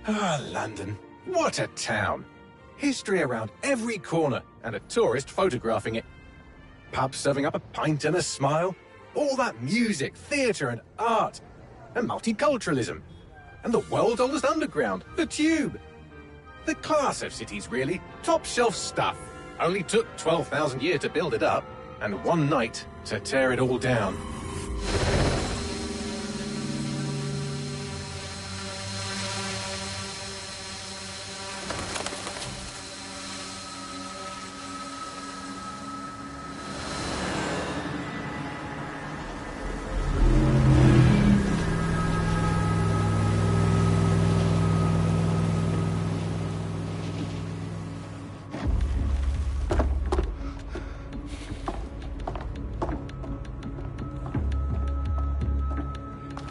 Ah, London. What a town. History around every corner, and a tourist photographing it. Pubs serving up a pint and a smile. All that music, theatre and art. And multiculturalism. And the world's oldest underground, the Tube. The class of cities, really. Top shelf stuff. Only took 12,000 years to build it up, and one night to tear it all down.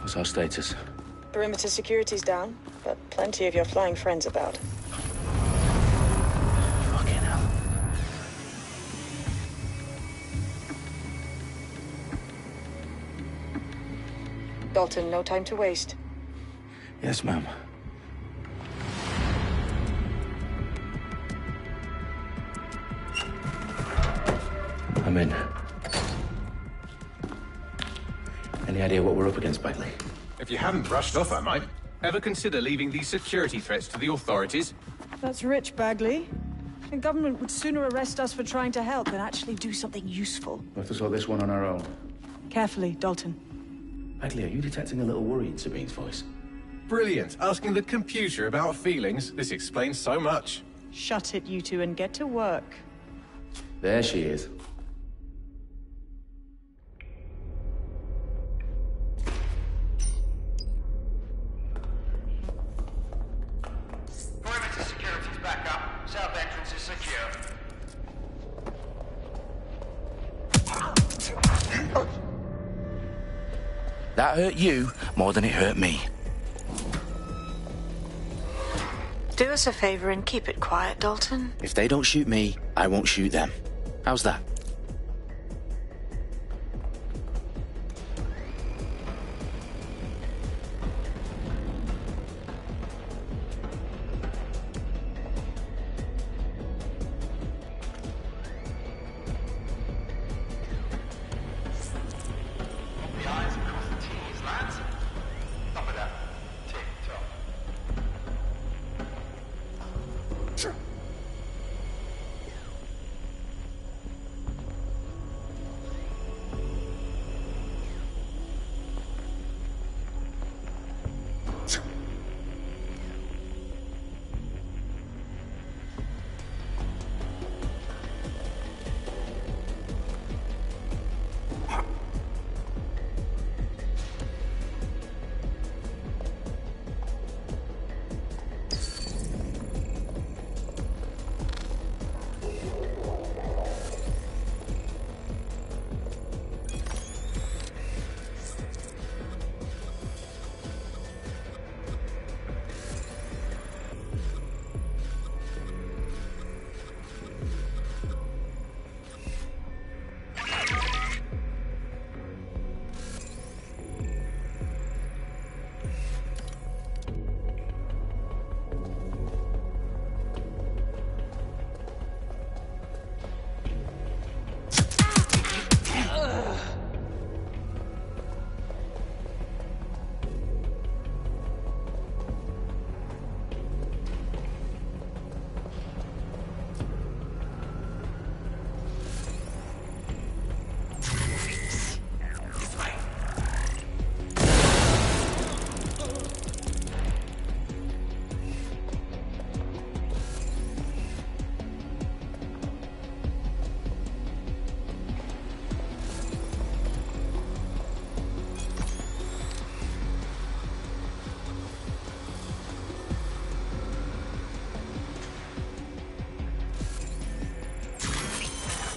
What's our status? Perimeter security's down, but plenty of your flying friends about. Fucking hell. Dalton, no time to waste. Yes, ma'am. I'm in. Any idea what we're up against, Bagley? If you haven't brushed off, I might. Ever consider leaving these security threats to the authorities? That's rich, Bagley. The government would sooner arrest us for trying to help than actually do something useful. We'll have to sort this one on our own. Carefully, Dalton. Bagley, are you detecting a little worry in Sabine's voice? Brilliant. Asking the computer about feelings. This explains so much. Shut it, you two, and get to work. There she is. Perimeter security's back up. South entrance is secure. That hurt you more than it hurt me. Do us a favor and keep it quiet, Dalton. If they don't shoot me, I won't shoot them. How's that? The eyes across the T's, lads. Top of that. Tick tock.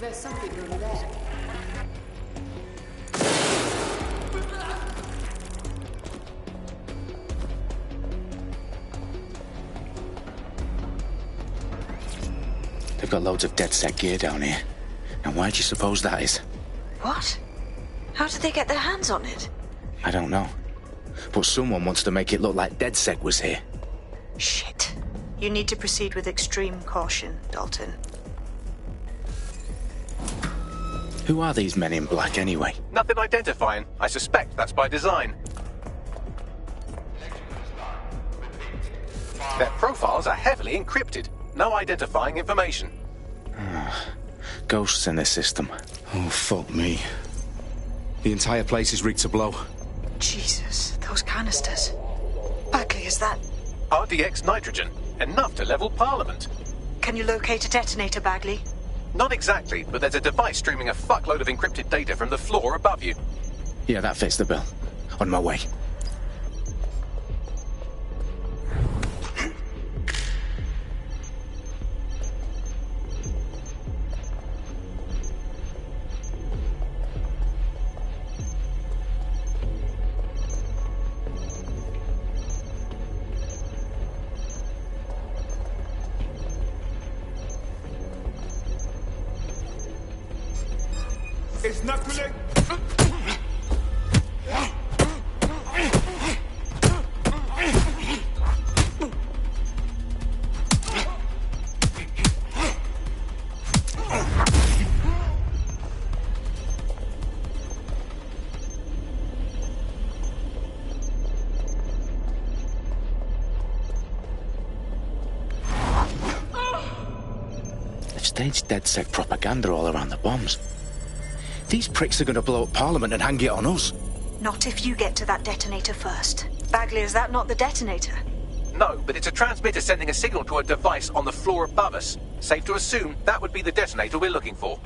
There's something over there. They've got loads of DedSec gear down here. Now why do you suppose that is? What? How did they get their hands on it? I don't know. But someone wants to make it look like DedSec was here. Shit. You need to proceed with extreme caution, Dalton. Who are these men in black anyway? Nothing identifying. I suspect that's by design. Their profiles are heavily encrypted. No identifying information. Ghosts in this system. Oh, fuck me. The entire place is rigged to blow. Jesus, those canisters. Bagley, is that... RDX nitrogen. Enough to level Parliament. Can you locate a detonator, Bagley? Not exactly, but there's a device streaming a fuckload of encrypted data from the floor above you. Yeah, that fits the bill. On my way. It's not too late. They've staged DedSec propaganda all around the bombs. These pricks are going to blow up Parliament and hang it on us. Not if you get to that detonator first. Bagley, is that not the detonator? No, but it's a transmitter sending a signal to a device on the floor above us. Safe to assume that would be the detonator we're looking for.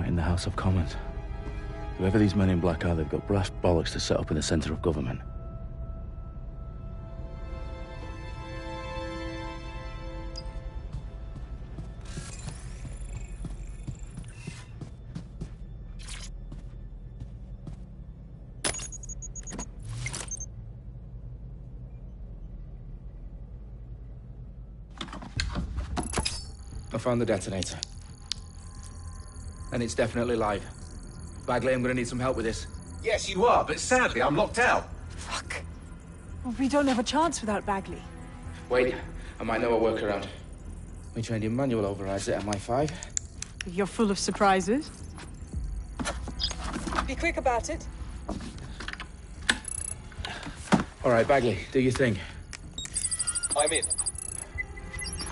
In the House of Commons. Whoever these men in black are, they've got brass bollocks to set up in the centre of government. I found the detonator. And it's definitely live. Bagley, I'm gonna need some help with this. Yes, you are, but sadly I'm locked out. Fuck. Well, we don't have a chance without Bagley. Wait, I might know a workaround. We trained in manual overrides at MI5. You're full of surprises. Be quick about it. All right, Bagley, do your thing. I'm in.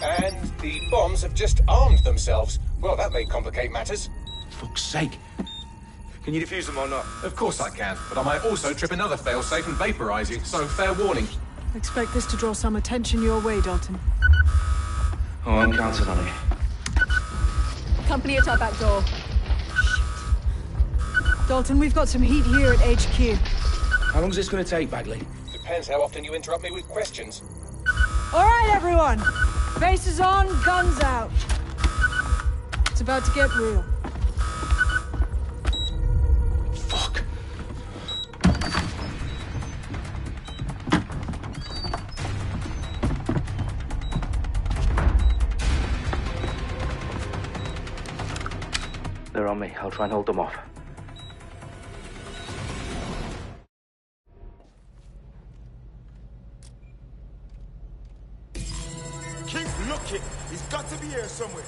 And the bombs have just armed themselves. Well, that may complicate matters. Fuck's sake. Can you defuse them or not? Of course I can, but I might also trip another failsafe and vaporize you, so fair warning. Expect this to draw some attention your way, Dalton. Oh, I'm counting on it. Company at our back door. Shit. Dalton, we've got some heat here at HQ. How long is this gonna take, Bagley? Depends how often you interrupt me with questions. All right, everyone. Faces on, guns out. It's about to get real. Fuck. They're on me. I'll try and hold them off. Keep looking. He's got to be here somewhere.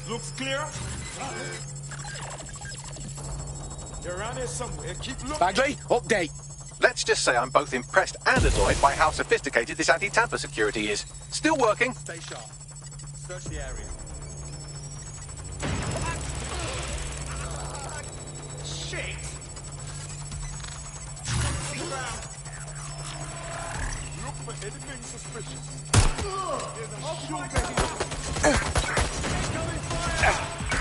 Looks clear. They're around here somewhere. Keep looking. Bagley, update. Let's just say I'm both impressed and annoyed by how sophisticated this anti-tamper security is. Still working. Stay sharp. Search the area. Shit! Look for anything suspicious. There's a shooting. Incoming fire!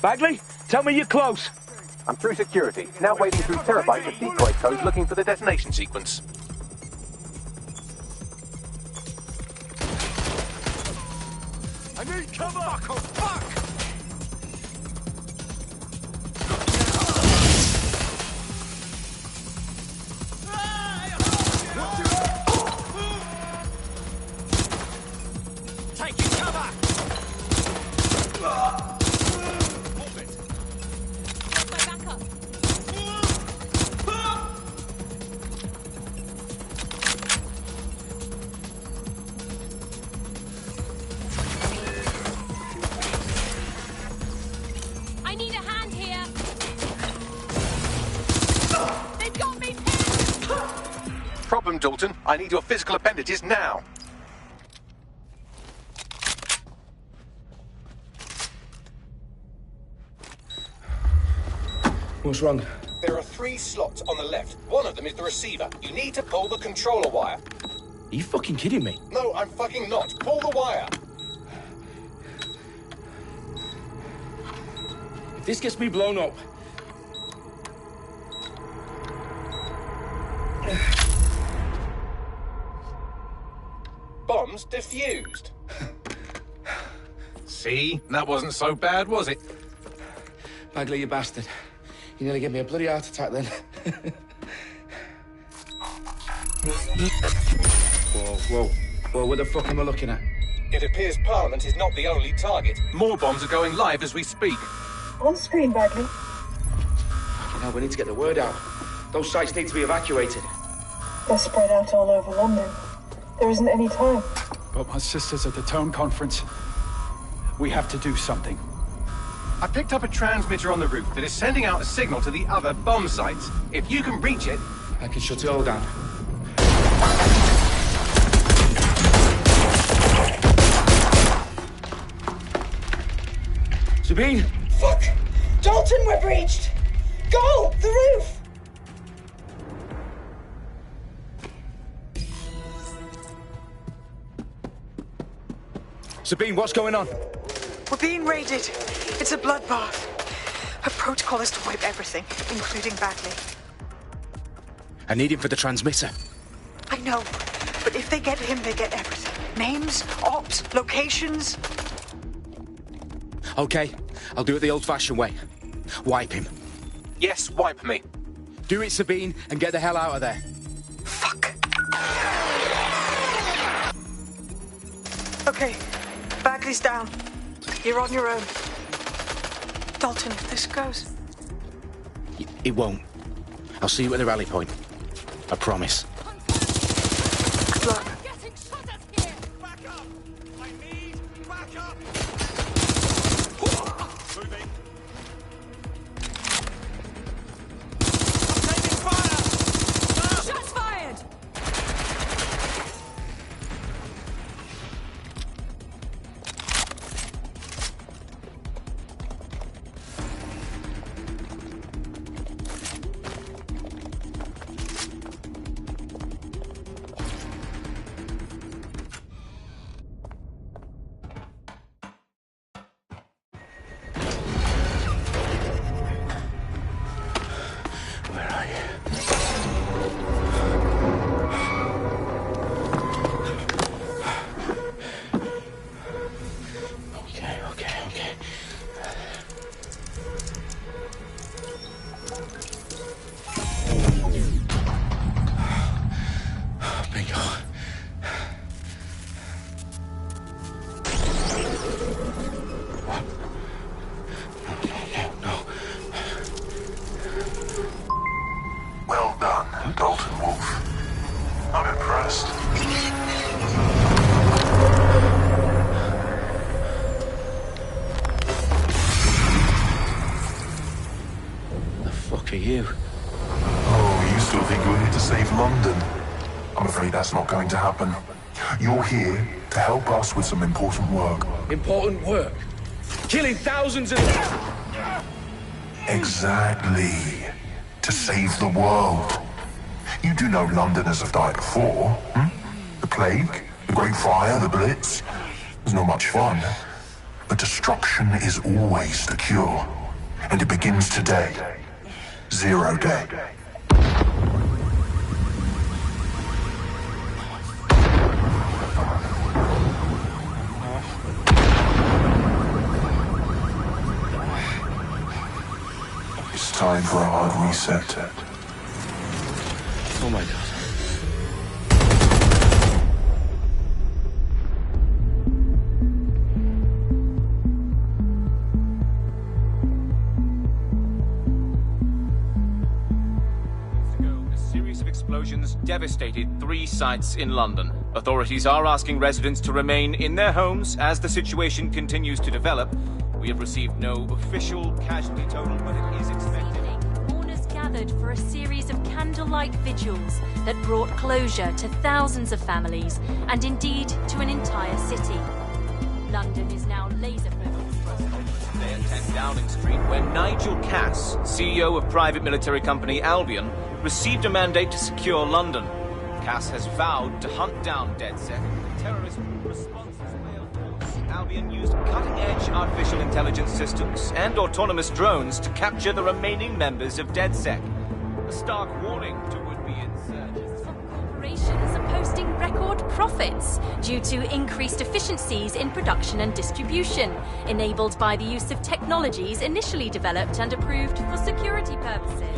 Bagley, tell me you're close. I'm through security, now wading through terabytes of decoy code looking for the detonation sequence. I need cover! Fuck, oh, fuck! Taking cover! Move it! My backup. I need a hand here. They've got me pinned. Problem, Dalton. I need your physical appendages now. What's wrong? There are 3 slots on the left. One of them is the receiver. You need to pull the controller wire. Are you fucking kidding me? No, I'm fucking not. Pull the wire. If this gets me blown up... Bombs defused. See? That wasn't so bad, was it? Bagley, you bastard. You nearly gave me a bloody heart attack then. Whoa, what the fuck am I looking at? It appears Parliament is not the only target. More bombs are going live as we speak. On screen, Bagley. Now we need to get the word out. Those sites need to be evacuated. They're spread out all over London. There isn't any time. But my sister's at the town conference. We have to do something. I picked up a transmitter on the roof that is sending out a signal to the other bomb sites. If you can reach it... I can shut it all down. Sabine! Fuck! Dalton, we're breached! Go! The roof! Sabine, what's going on? We're being raided. It's a bloodbath. Her protocol is to wipe everything, including Bagley. I need him for the transmitter. I know, but if they get him, they get everything. Names, ops, locations. Okay, I'll do it the old-fashioned way. Wipe him. Yes, wipe me. Do it, Sabine, and get the hell out of there. Fuck. Okay, Bagley's down. You're on your own. Dalton, if this goes... It won't. I'll see you at the rally point. I promise. Good luck. Getting shot at here. Back up! I need backup! Moving. I'm taking fire! Shots fired! Well done, Dalton Wolf. I'm impressed. The fuck are you? Oh, you still think you're here to save London? I'm afraid that's not going to happen. You're here to help us with some important work. Important work? Killing thousands of... Exactly. To save the world. You do know Londoners have died before, hmm? The Plague, the Great Fire, the Blitz. It's not much fun. But destruction is always the cure. And it begins today. Zero Day. It's time for a hard reset. Oh my God. Explosions devastated 3 sites in London. Authorities are asking residents to remain in their homes as the situation continues to develop. We have received no official casualty total, but it is expected. Mourners gathered for a series of candlelight vigils that brought closure to thousands of families and indeed to an entire city. London is now laser-focused. Today at 10 Downing Street, where Nigel Cass, CEO of private military company Albion, received a mandate to secure London. Cass has vowed to hunt down DedSec. The terrorist response has failed. Albion used cutting-edge artificial intelligence systems and autonomous drones to capture the remaining members of DedSec. A stark warning to would-be insurgents. Corporations are posting record profits due to increased efficiencies in production and distribution, enabled by the use of technologies initially developed and approved for security purposes.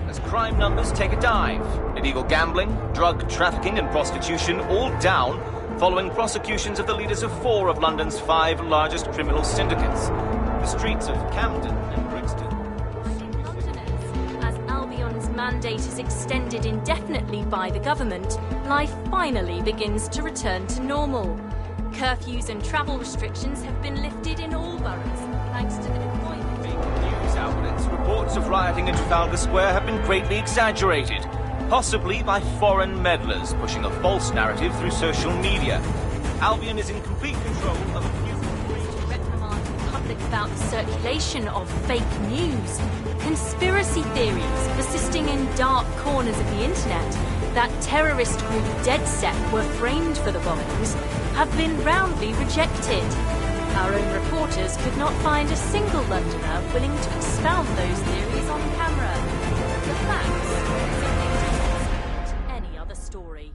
As crime numbers take a dive. Illegal gambling, drug trafficking and prostitution all down following prosecutions of the leaders of 4 of London's 5 largest criminal syndicates. The streets of Camden and Brixton. Londoners, as Albion's mandate is extended indefinitely by the government, life finally begins to return to normal. Curfews and travel restrictions have been lifted in all boroughs, thanks to the deployment. News outlets, reports of rioting in Trafalgar Square have been greatly exaggerated, possibly by foreign meddlers pushing a false narrative through social media. Albion is in complete control of a few... To reprimand the public about the circulation of fake news, conspiracy theories persisting in dark corners of the internet that terrorist group DedSec were framed for the bombings have been roundly rejected. Our own reporters could not find a single Londoner willing to expound those theories on camera. The facts simply don't support any other story.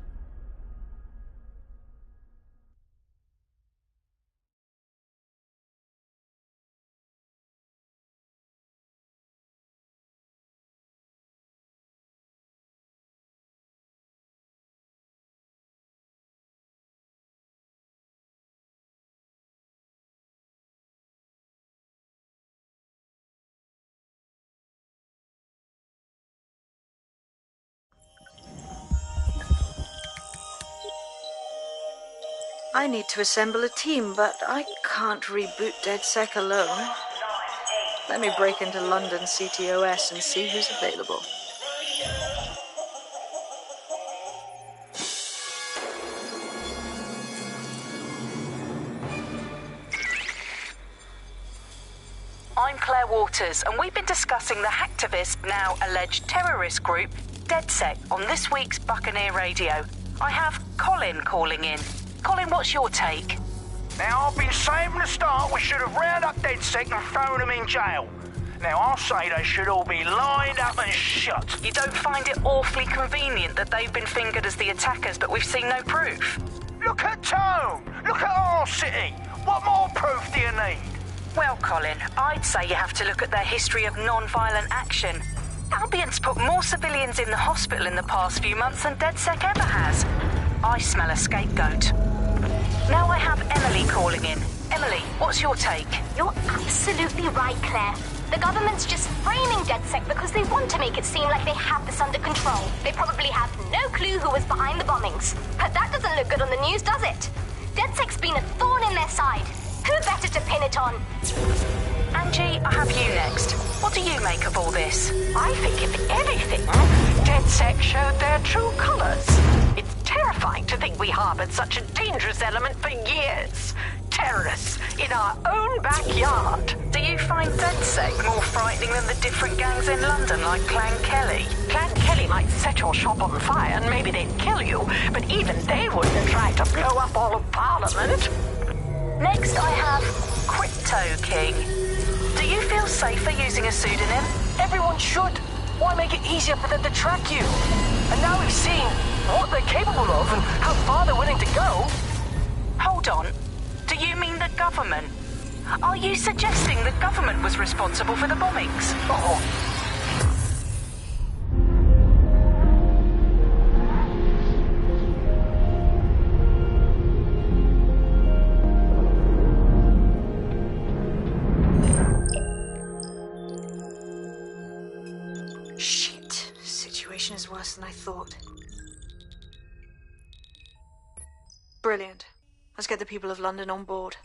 I need to assemble a team, but I can't reboot DedSec alone. Let me break into London CTOS and see who's available. I'm Claire Waters, and we've been discussing the hacktivist, now alleged terrorist group, DedSec, on this week's Buccaneer Radio. I have Colin calling in. Colin, what's your take? Now, I've been saying from the start we should have rounded up DedSec and thrown them in jail. Now, I'll say they should all be lined up and shot. You don't find it awfully convenient that they've been fingered as the attackers, but we've seen no proof? Look at Tone! Look at our city! What more proof do you need? Well, Colin, I'd say you have to look at their history of non-violent action. Albion's put more civilians in the hospital in the past few months than DedSec ever has. I smell a scapegoat. Now I have Emily calling in. Emily, what's your take? You're absolutely right, Claire. The government's just framing DedSec because they want to make it seem like they have this under control. They probably have no clue who was behind the bombings. But that doesn't look good on the news, does it? DedSec's been a thorn in their side. Who better to pin it on? Angie, I have you next. What do you make of all this? I think, if anything, DedSec showed their true colors. It's terrifying to think we harbored such a dangerous element for years. terrorists in our own backyard. Do you find DedSec more frightening than the different gangs in London like Clan Kelly? Clan Kelly might set your shop on fire and maybe they'd kill you, but even they wouldn't try to blow up all of Parliament. Next I have Crypto King. Do you feel safer using a pseudonym? Everyone should. Why make it easier for them to track you? And now we've seen what they're capable of and how far they're willing to go. Hold on. Do you mean the government? Are you suggesting the government was responsible for the bombings? Oh. Shit. Situation is worse than I thought. Brilliant. Let's get the people of London on board.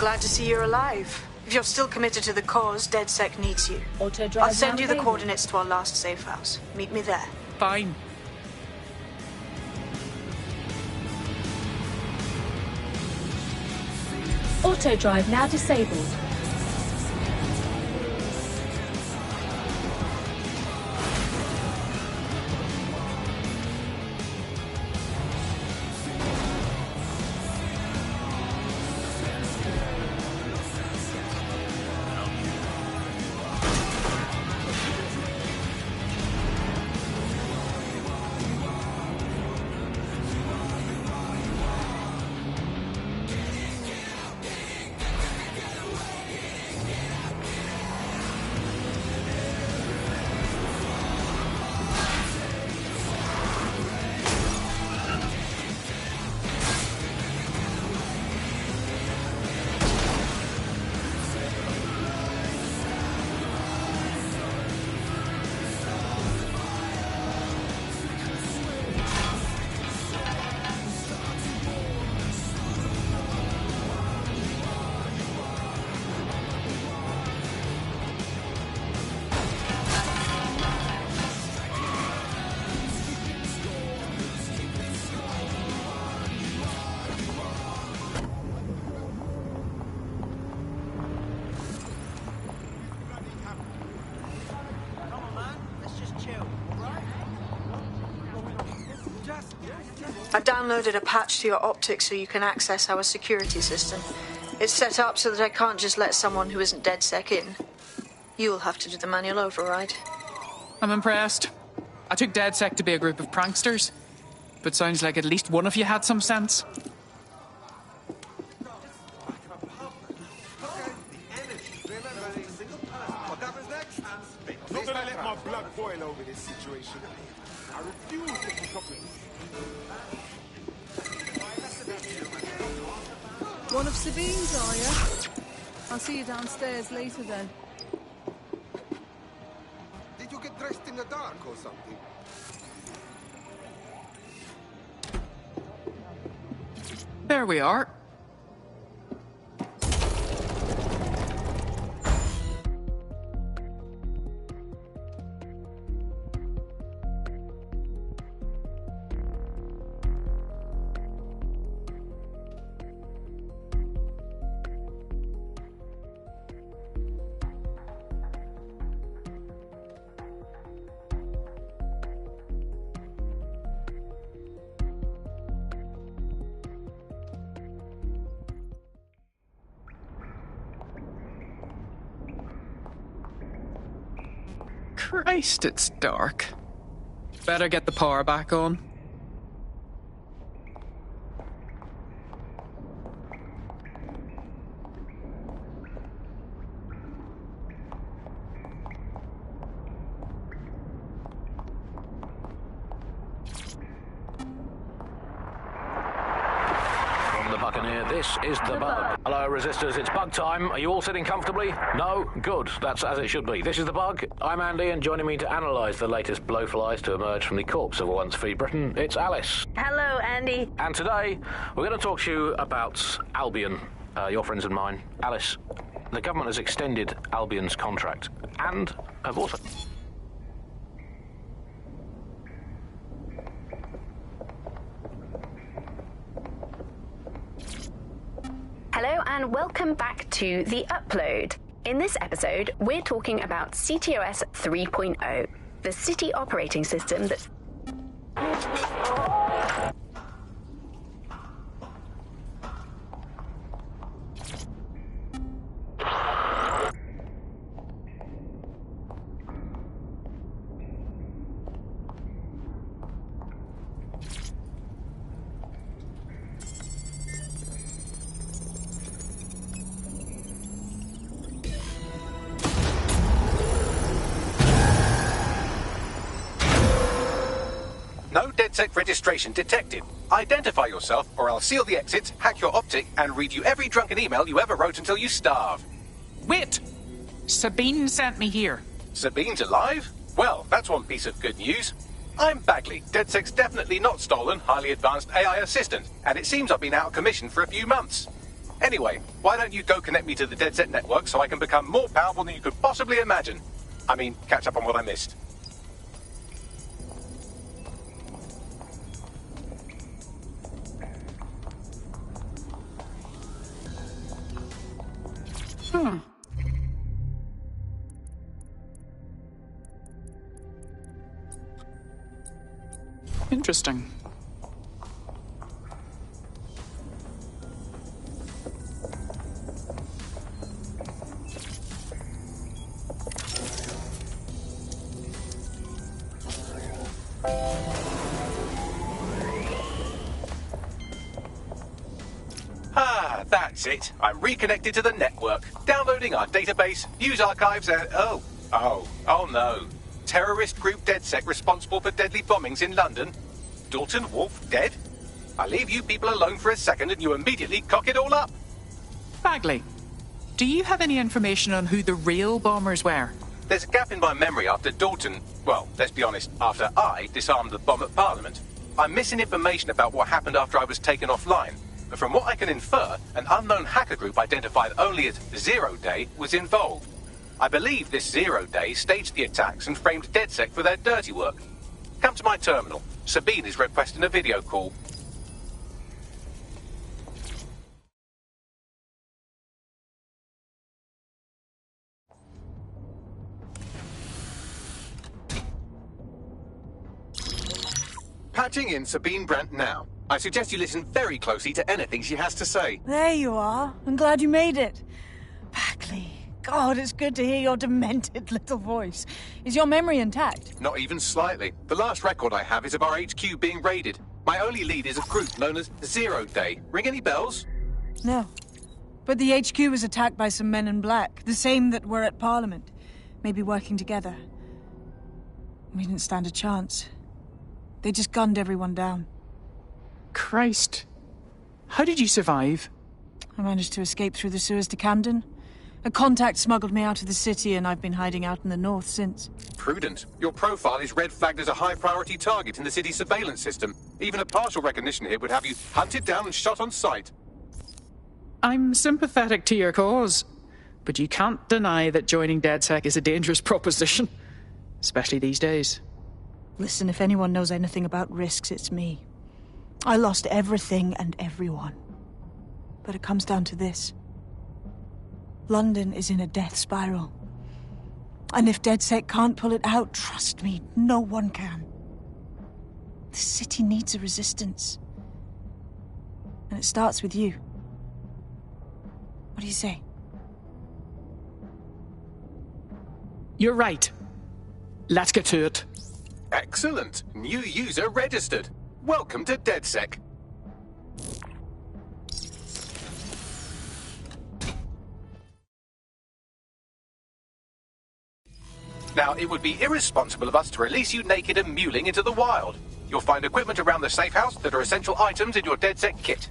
glad to see you're alive. If you're still committed to the cause, DedSec needs you. Auto-drive I'll send you the now, coordinates to our last safe house. Meet me there. Fine. Auto-drive now disabled. I've downloaded a patch to your optics so you can access our security system. It's set up so that I can't just let someone who isn't DedSec in. You'll have to do the manual override. I'm impressed. I took DedSec to be a group of pranksters, but sounds like at least one of you had some sense. I'm not gonna let my blood boil over this situation. I refuse to pick up with One of Sabine's, are you? I'll see you downstairs later then. Did you get dressed in the dark or something? There we are. Christ, it's dark. Better get the power back on. This is the Bug. Hello, Resistors. It's Bug time. Are you all sitting comfortably? No? Good. That's as it should be. This is the Bug. I'm Andy, and joining me to analyse the latest blowflies to emerge from the corpse of a once free Britain, it's Alice. Hello, Andy. And today, we're going to talk to you about Albion, your friends and mine. Alice, the government has extended Albion's contract, and have also... Hello and welcome back to The Upload. In this episode, we're talking about CTOS 3.0, the city operating system that's... No DedSec registration detected. Identify yourself, or I'll seal the exits, hack your optic, and read you every drunken email you ever wrote until you starve. Wait! Sabine sent me here. Sabine's alive? Well, that's one piece of good news. I'm Bagley, DedSec's definitely not stolen, highly advanced AI assistant, and it seems I've been out of commission for a few months. Anyway, why don't you go connect me to the DedSec network so I can become more powerful than you could possibly imagine? I mean, catch up on what I missed. Interesting. Ah, that's it. I'm reconnected to the network. Downloading our database, news archives, and... Oh no. Terrorist group DedSec responsible for deadly bombings in London? Dalton Wolf dead? I leave you people alone for a second and you immediately cock it all up. Bagley, do you have any information on who the real bombers were? There's a gap in my memory after Dalton... Well, let's be honest, after I disarmed the bomb at Parliament. I'm missing information about what happened after I was taken offline. But from what I can infer, an unknown hacker group identified only as Zero Day was involved. I believe this Zero Day staged the attacks and framed DedSec for their dirty work. Come to my terminal. Sabine is requesting a video call. Patching in Sabine Brandt now. I suggest you listen very closely to anything she has to say. There you are. I'm glad you made it. Bagley, God, it's good to hear your demented little voice. Is your memory intact? Not even slightly. The last record I have is of our HQ being raided. My only lead is a group known as Zero Day. Ring any bells? No. But the HQ was attacked by some men in black, the same that were at Parliament. Maybe working together. We didn't stand a chance. They just gunned everyone down. Christ. How did you survive? I managed to escape through the sewers to Camden. A contact smuggled me out of the city, and I've been hiding out in the north since. Prudent. Your profile is red flagged as a high-priority target in the city's surveillance system. Even a partial recognition hit would have you hunted down and shot on sight. I'm sympathetic to your cause, but you can't deny that joining DedSec is a dangerous proposition, especially these days. Listen, if anyone knows anything about risks, it's me. I lost everything and everyone. But it comes down to this. London is in a death spiral. And if DedSec can't pull it out, trust me, no one can. The city needs a resistance. And it starts with you. What do you say? You're right. Let's get to it. Excellent. New user registered. Welcome to DedSec. Now, it would be irresponsible of us to release you naked and mewling into the wild. You'll find equipment around the safe house that are essential items in your DedSec kit.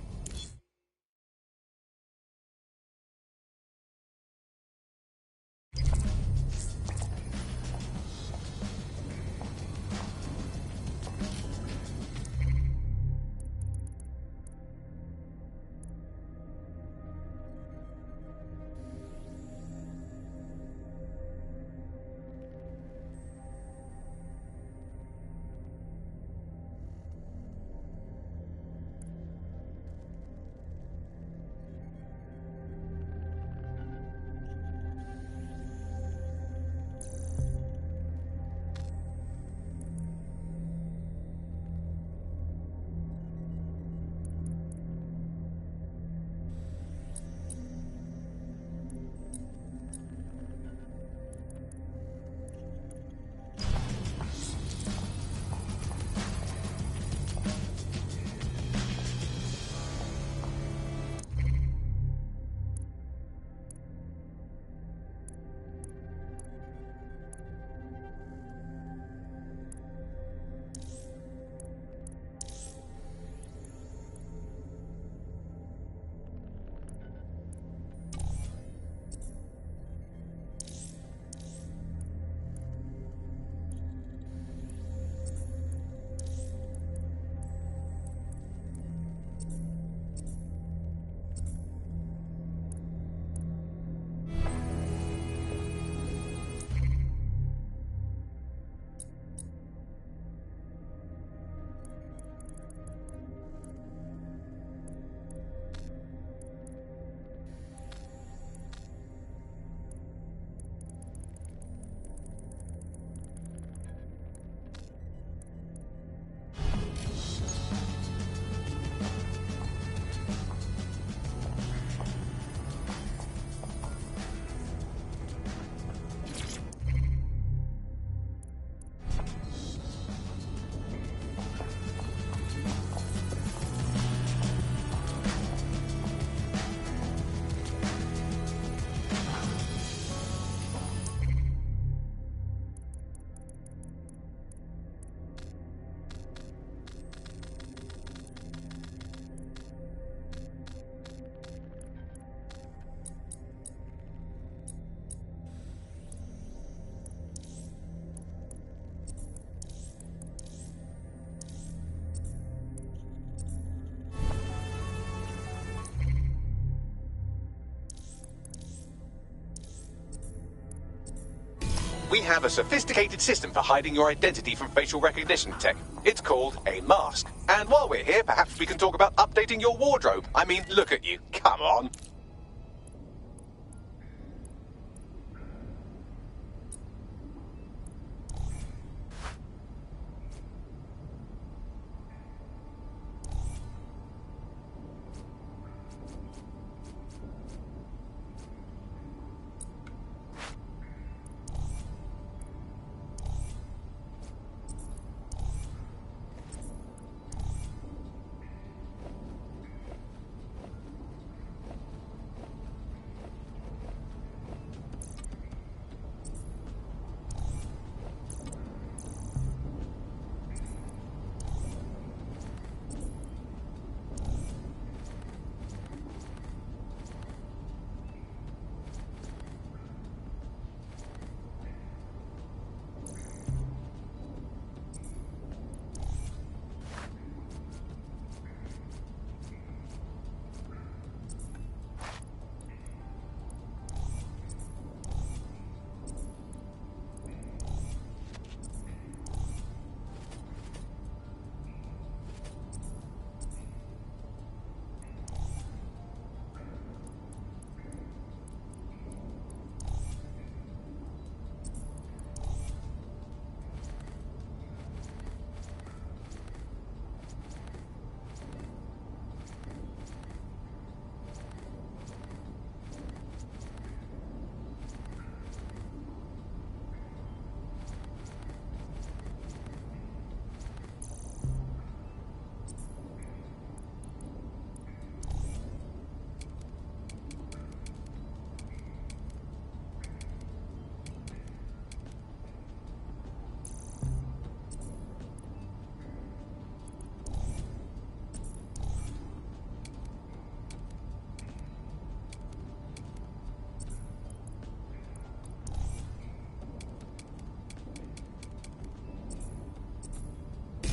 We have a sophisticated system for hiding your identity from facial recognition tech. It's called a mask. And while we're here, perhaps we can talk about updating your wardrobe. I mean, look at you. Come on.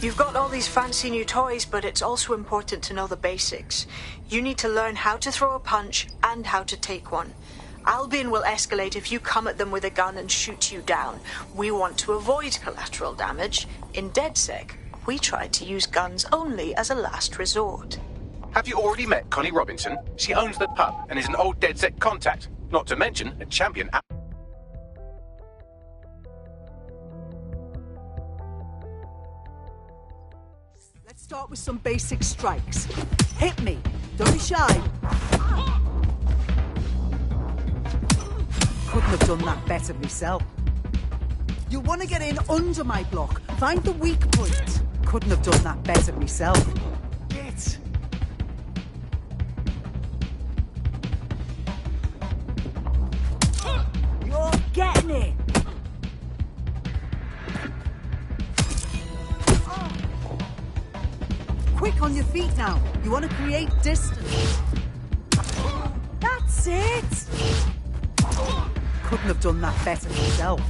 You've got all these fancy new toys, but it's also important to know the basics. You need to learn how to throw a punch and how to take one. Albion will escalate if you come at them with a gun and shoot you down. We want to avoid collateral damage. In DedSec, we try to use guns only as a last resort. Have you already met Connie Robinson? She owns the pub and is an old DedSec contact. Not to mention a champion. Let's start with some basic strikes. Hit me. Don't be shy. Couldn't have done that better myself. You want to get in under my block. Find the weak point. Couldn't have done that better myself. Get. You're getting it. Quick on your feet now. You want to create distance. That's it. Couldn't have done that better myself.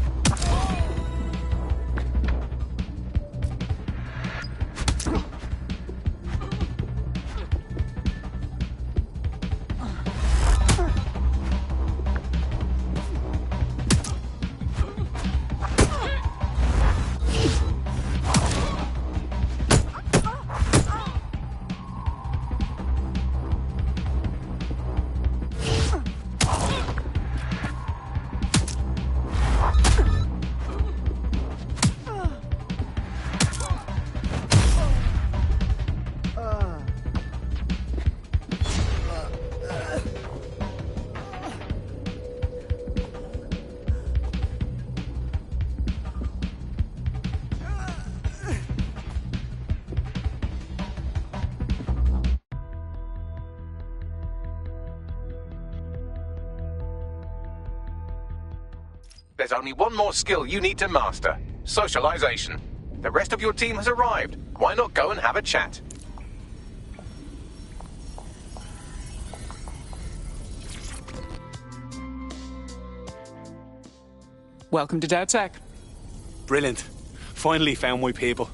There's only one more skill you need to master. Socialization. The rest of your team has arrived. Why not go and have a chat? Welcome to DedSec. Brilliant. Finally found my people.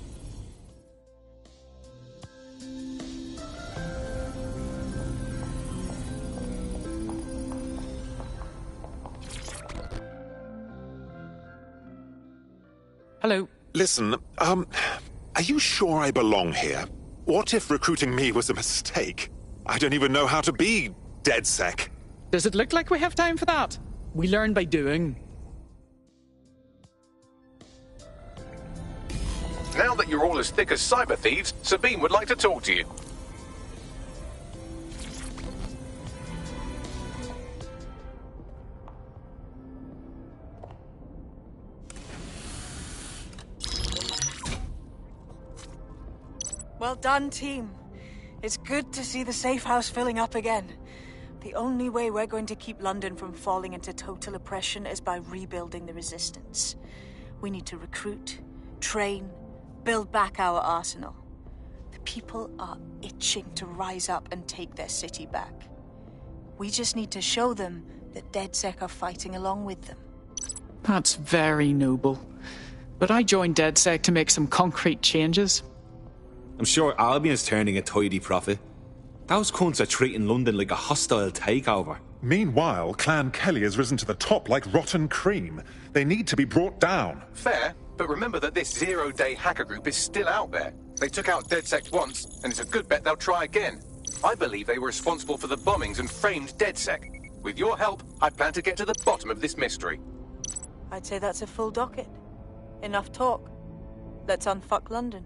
Hello. Listen, are you sure I belong here? What if recruiting me was a mistake? I don't even know how to be DedSec. Does it look like we have time for that? We learn by doing. Now that you're all as thick as cyber thieves, Sabine would like to talk to you. Well done, team. It's good to see the safe house filling up again. The only way we're going to keep London from falling into total oppression is by rebuilding the resistance. We need to recruit, train, build back our arsenal. The people are itching to rise up and take their city back. We just need to show them that DedSec are fighting along with them. That's very noble. But I joined DedSec to make some concrete changes. I'm sure Albion is turning a tidy profit. Those cunts are treating London like a hostile takeover. Meanwhile, Clan Kelly has risen to the top like rotten cream. They need to be brought down. Fair, but remember that this zero-day hacker group is still out there. They took out DedSec once, and it's a good bet they'll try again. I believe they were responsible for the bombings and framed DedSec. With your help, I plan to get to the bottom of this mystery. I'd say that's a full docket. Enough talk. Let's unfuck London.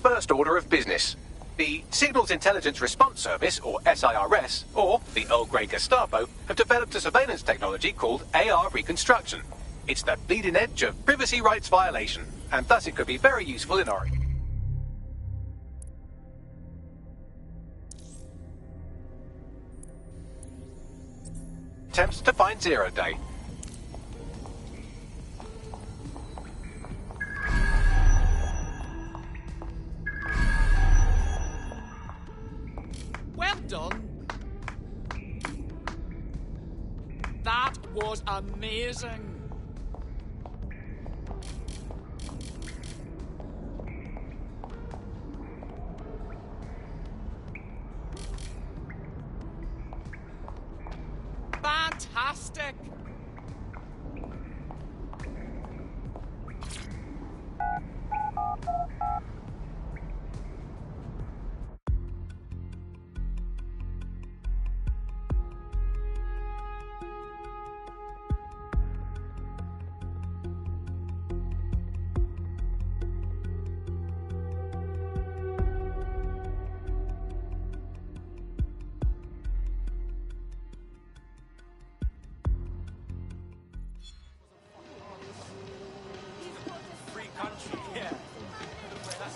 First order of business. The Signals Intelligence Response Service, or SIRS, or the Earl Grey Gestapo, have developed a surveillance technology called AR Reconstruction. It's the bleeding edge of privacy rights violation, and thus it could be very useful in our... attempts to find Zero Day. Well done. That was amazing. Fantastic.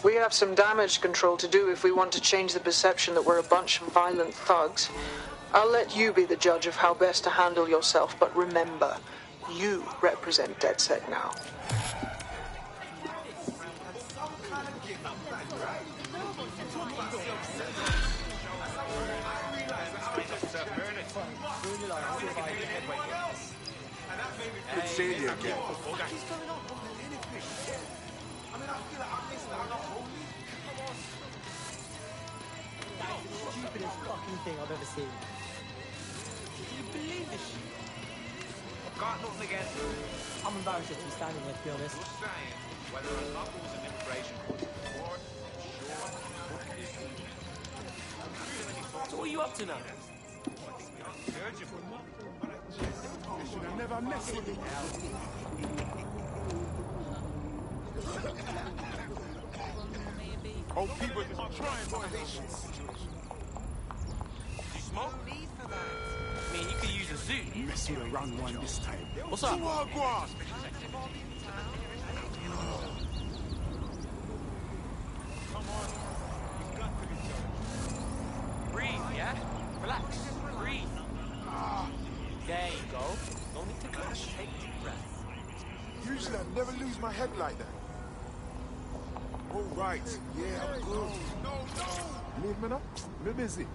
We have some damage control to do if we want to change the perception that we're a bunch of violent thugs. I'll let you be the judge of how best to handle yourself, but remember, you represent DedSec now. Good seeing you again. Stupidest fucking thing I've ever seen. Can you believe this shit? I've got nothing against it. I'm embarrassed just to be standing here, to be honest. Just saying, whether or not it was an immigration court, So what are you up to now? You should have never messed with me. Oh, people just trying for this situation. You smoke? I mean, you could use a suit. Mess with the wrong one this time. What's up? Chihuahua. Breathe, yeah? Relax. Breathe. There you go. No need to crash. Take a deep breath. Usually I never lose my head like that. All right. Yeah, I'm good. Leave me now. Me busy.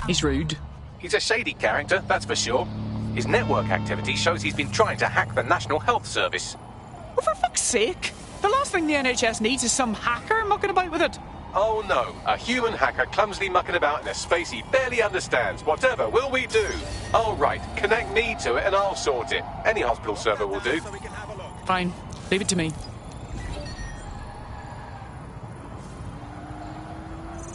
He's rude. He's a shady character, that's for sure. His network activity shows he's been trying to hack the National Health Service. Oh, for fuck's sake! The last thing the NHS needs is some hacker mucking about with it. Oh no, a human hacker clumsily mucking about in a space he barely understands. Whatever will we do? Oh right, connect me to it and I'll sort it. Any hospital server will do. Fine, leave it to me.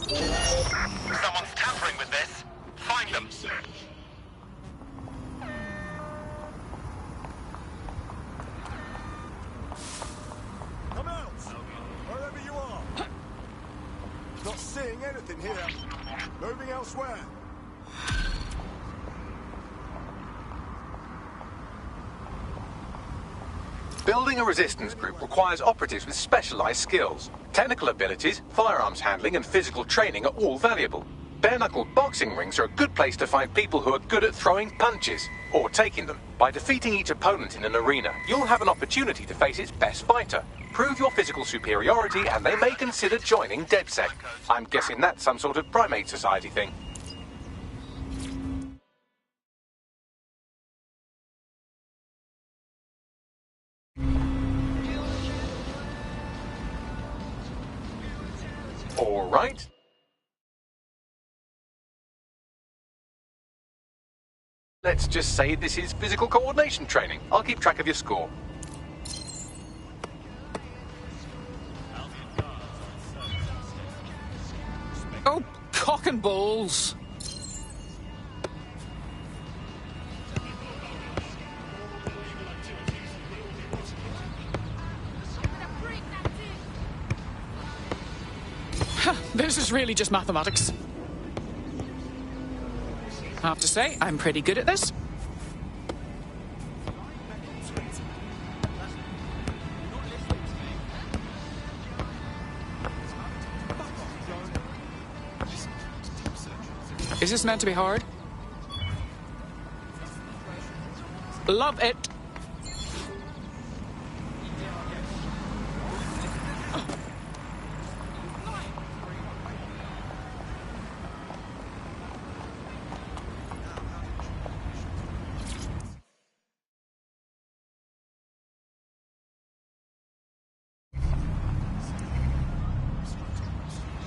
Someone's tampering with this. Find them. Come out! Wherever you are. Not seeing anything here. Moving elsewhere. Building a resistance group requires operatives with specialized skills. Technical abilities, firearms handling, and physical training are all valuable. Bare-knuckle boxing rings are a good place to find people who are good at throwing punches, or taking them. By defeating each opponent in an arena, you'll have an opportunity to face its best fighter. Prove your physical superiority, and they may consider joining DedSec. I'm guessing that's some sort of primate society thing. All right. Let's just say this is physical coordination training. I'll keep track of your score. Oh, cock and balls. This is really just mathematics. I have to say, I'm pretty good at this. Is this meant to be hard? Love it.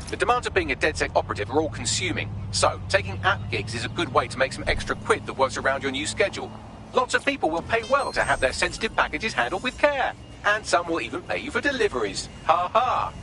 The demands of being a DedSec operative are all-consuming, so taking app gigs is a good way to make some extra quid that works around your new schedule. Lots of people will pay well to have their sensitive packages handled with care, and some will even pay you for deliveries. Ha ha!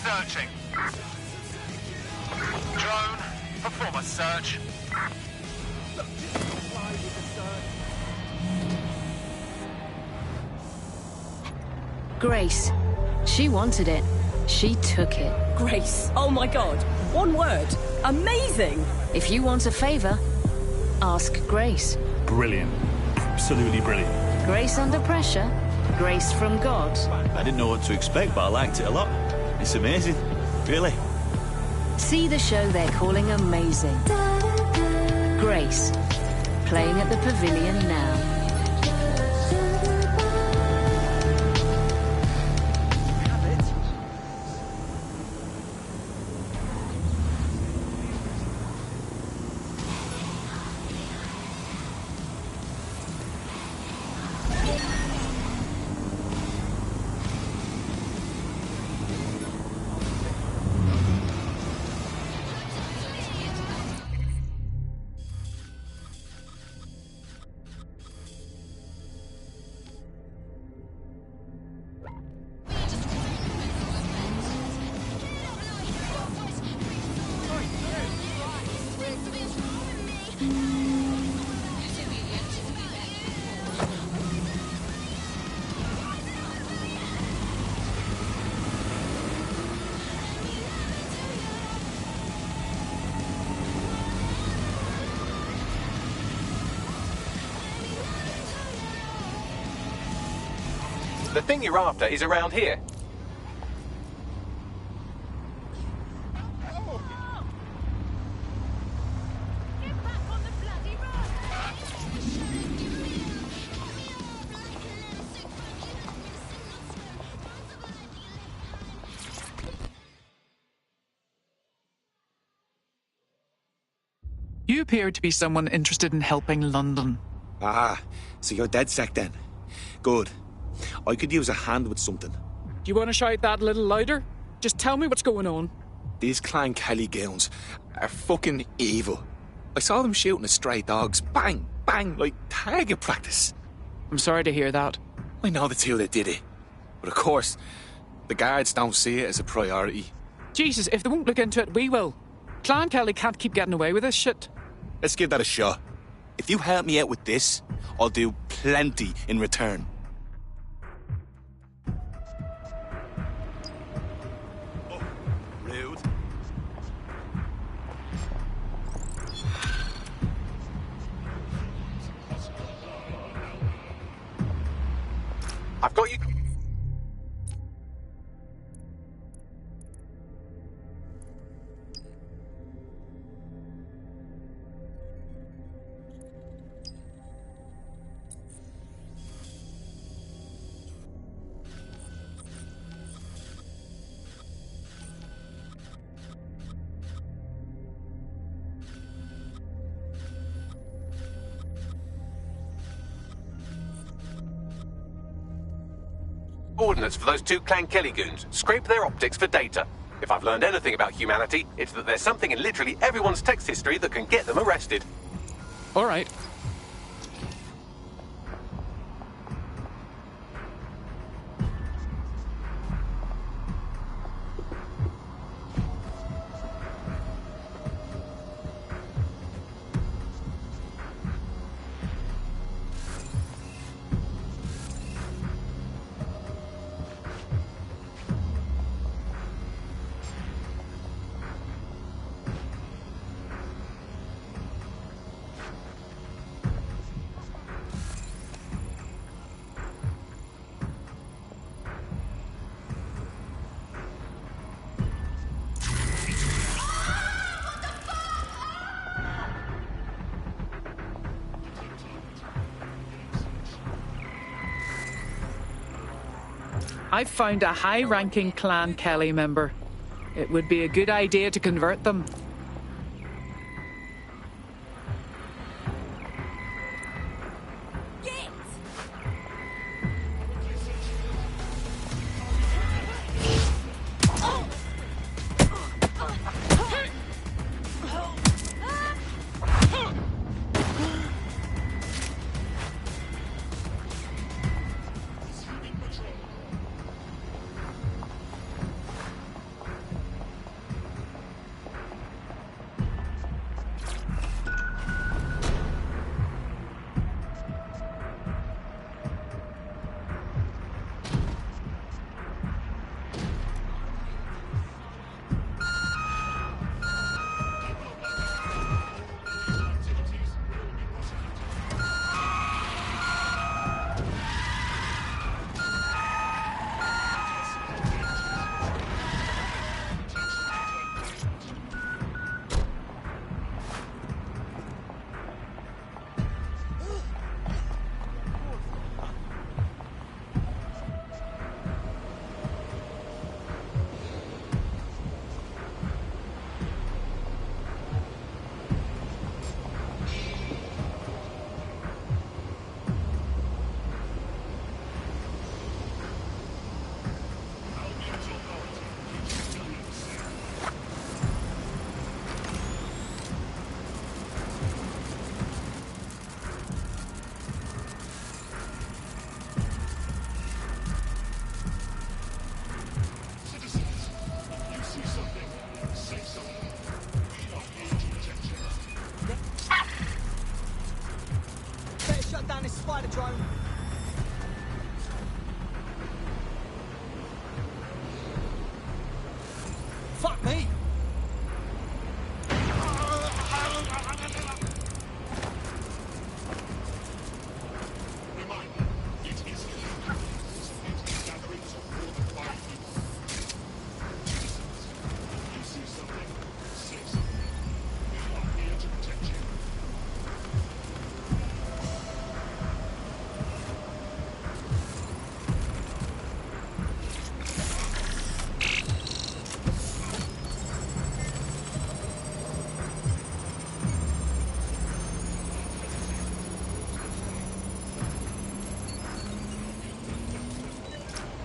Searching. Drone, perform a search. Grace. She wanted it. She took it. Grace. Oh my god. One word. Amazing. If you want a favor, ask Grace. Brilliant. Absolutely brilliant. Grace under pressure. Grace from God. I didn't know what to expect, but I liked it a lot. It's amazing. Really. See the show they're calling Amazing. Grace. Playing at the Pavilion now. The thing you're after is around here. You appear to be someone interested in helping London. Ah, so you're DedSec then? Good. I could use a hand with something. Do you want to shout that a little louder? Just tell me what's going on. These Clan Kelly goons are fucking evil. I saw them shooting at stray dogs. Bang, bang, like target practice. I'm sorry to hear that. I know the two that did it. But of course, the guards don't see it as a priority. Jesus, if they won't look into it, we will. Clan Kelly can't keep getting away with this shit. Let's give that a shot. If you help me out with this, I'll do plenty in return. Oh, rude. I've got you. Coordinates for those two Clan Kelly goons. Scrape their optics for data. If I've learned anything about humanity, it's that there's something in literally everyone's text history that can get them arrested. All right. I've found a high-ranking Clan Kelly member. It would be a good idea to convert them.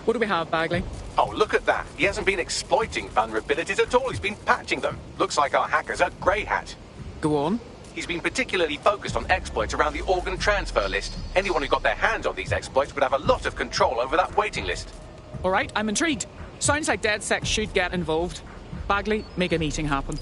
What do we have, Bagley? Oh, look at that. He hasn't been exploiting vulnerabilities at all. He's been patching them. Looks like our hacker's a grey hat. Go on. He's been particularly focused on exploits around the organ transfer list. Anyone who got their hands on these exploits would have a lot of control over that waiting list. All right, I'm intrigued. Sounds like DedSec should get involved. Bagley, make a meeting happen.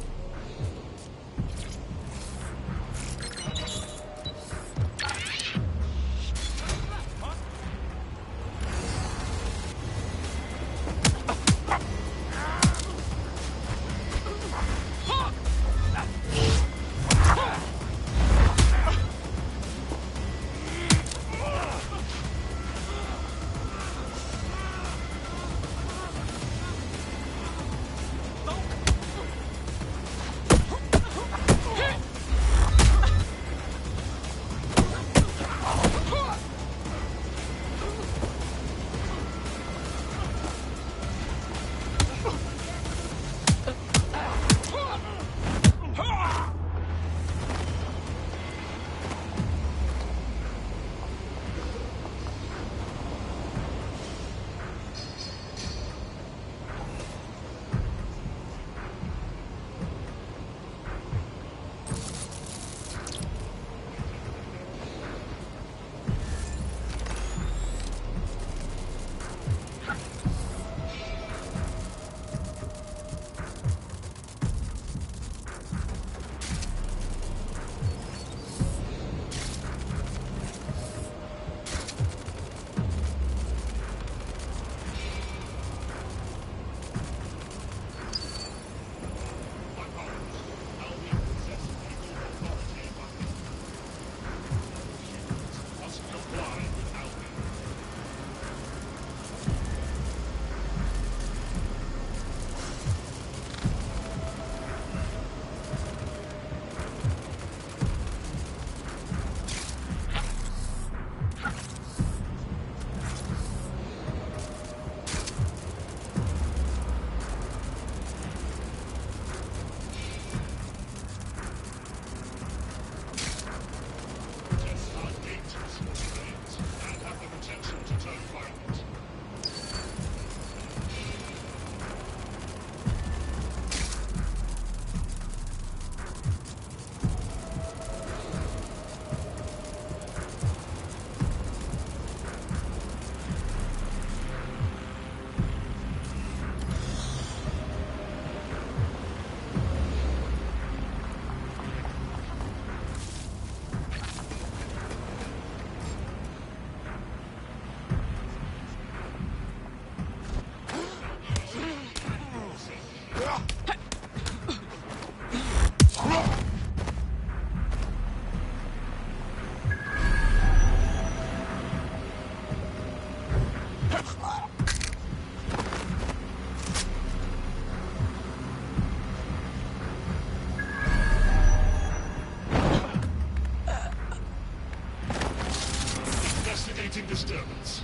Disturbance.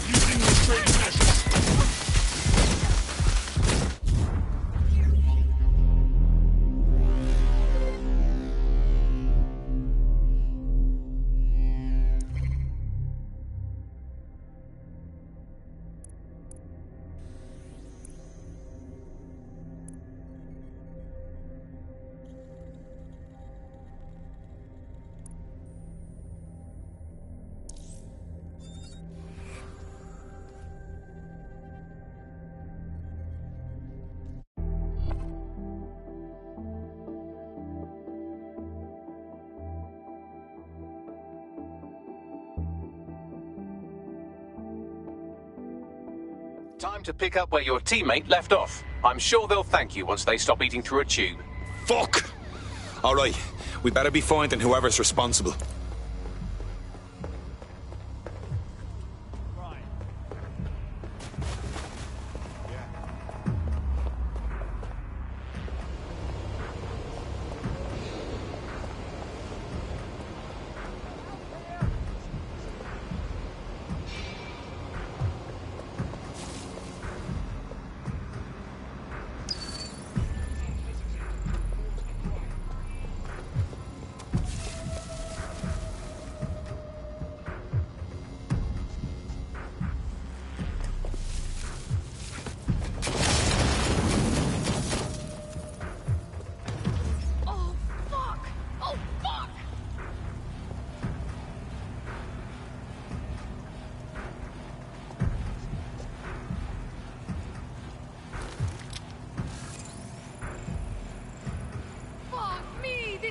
Using restraining measures. Time to pick up where your teammate left off. I'm sure they'll thank you once they stop eating through a tube. Fuck! Alright, we better be finding whoever's responsible.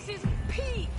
This is peak